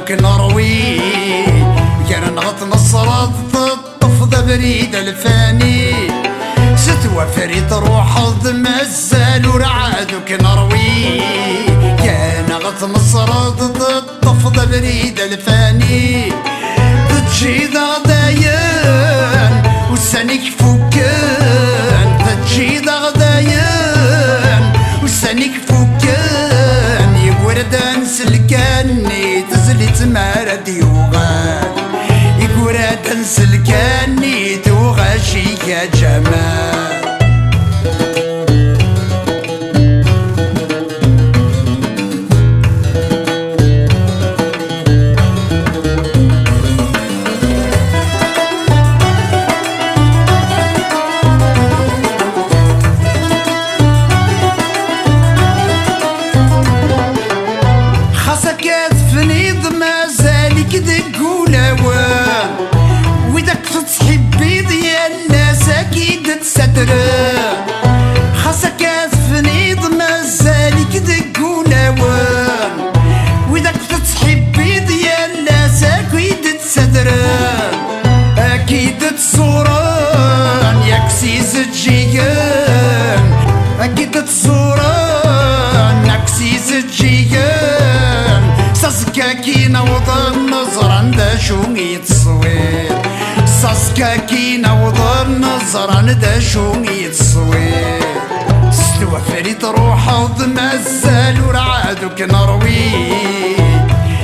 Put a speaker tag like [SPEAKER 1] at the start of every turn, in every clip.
[SPEAKER 1] رعادك نروي كان نغط نصرات تطفض بريد الفاني ستوى فريد روح مازال ورعادك نروي كان نغط نصرات تطفض بريد الفاني تجي غدايان وسانك فكان تجي غدايان وسانك فكان يقردان سلكاني تزلي تمارد يوغان يقردان سلكاني توغاشي يا جمال خاصك تفنيض مازالك دق ولوان وإذاك تتحبي ديال ناسك ويد تسدران أكيد تصوران ياك سيز تجيان أكيد تصوران ياك سيز تجيان ساسكا كي نوض النظر عند شو يتصوير ساسكا كي نوض النظر عند شو يتصوير ستوى فريد روحه مازال ورعادك نروي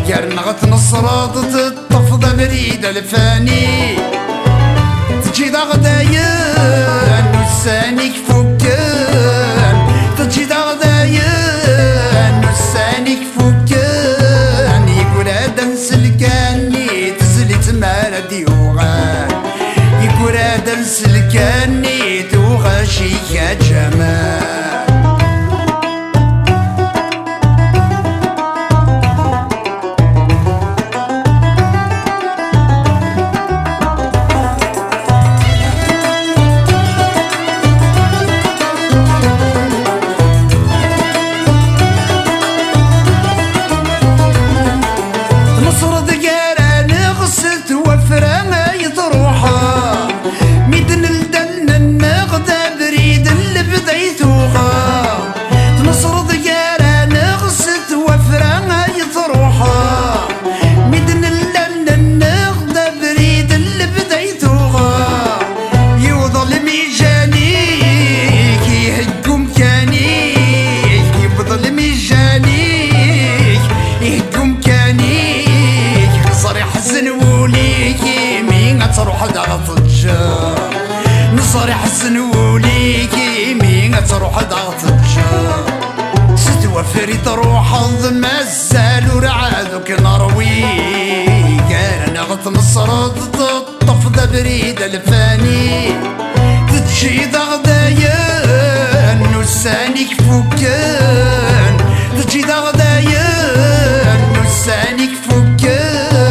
[SPEAKER 1] يا نغت نصرات تطفض بريد الفاني تجي غدايان وسانك فكان تجي غدايان وسانك فكان يقول هذا نسلكاني تزلي تمارد يوغان يقول هذا نسلكاني توغاشي يا جمال تروح ضغط الجار نصري حسن وليكي مين تروح ضغط الجار ستوى فريد روح مازال ورعادك نروي كان نغط نصرات تطفض بريد الفاني تجي غدايان وسانك فكان تجي غدايان وسانك فكان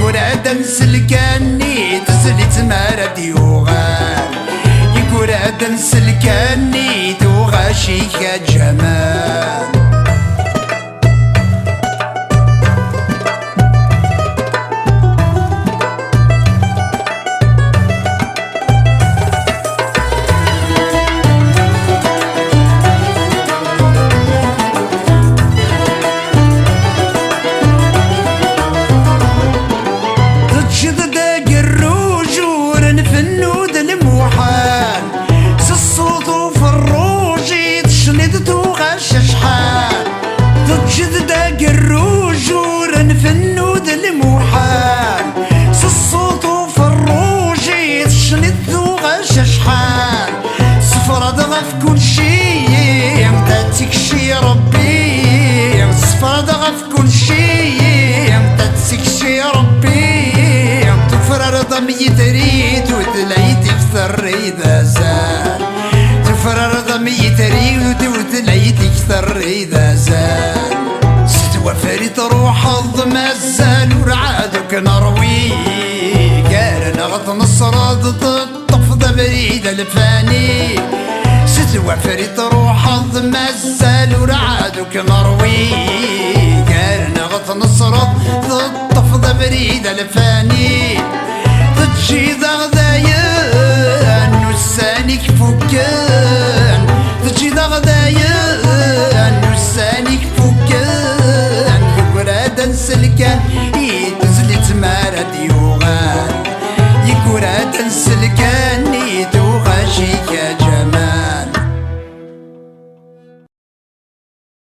[SPEAKER 1] يقول هذا نسلكاني تزلي تمارد يوغان يقول هذا نسلكاني توغاشي يا جمال كل شيء متاتك شي ربي صفاد غف كل شيء متاتك شي ربي تفرر ضمي تريد وتلعيد اكثر اذا زال تفرر ضمي تريد وتلعيد اكثر اذا زال ستوى فريد روح مازال ورعادك نروي قال نغط نصراد تطفض بريد الفاني ستوى فريد روح مازال ورعادك نروي قال نغط تنصرض تطفض بريد الفاني تجي ذا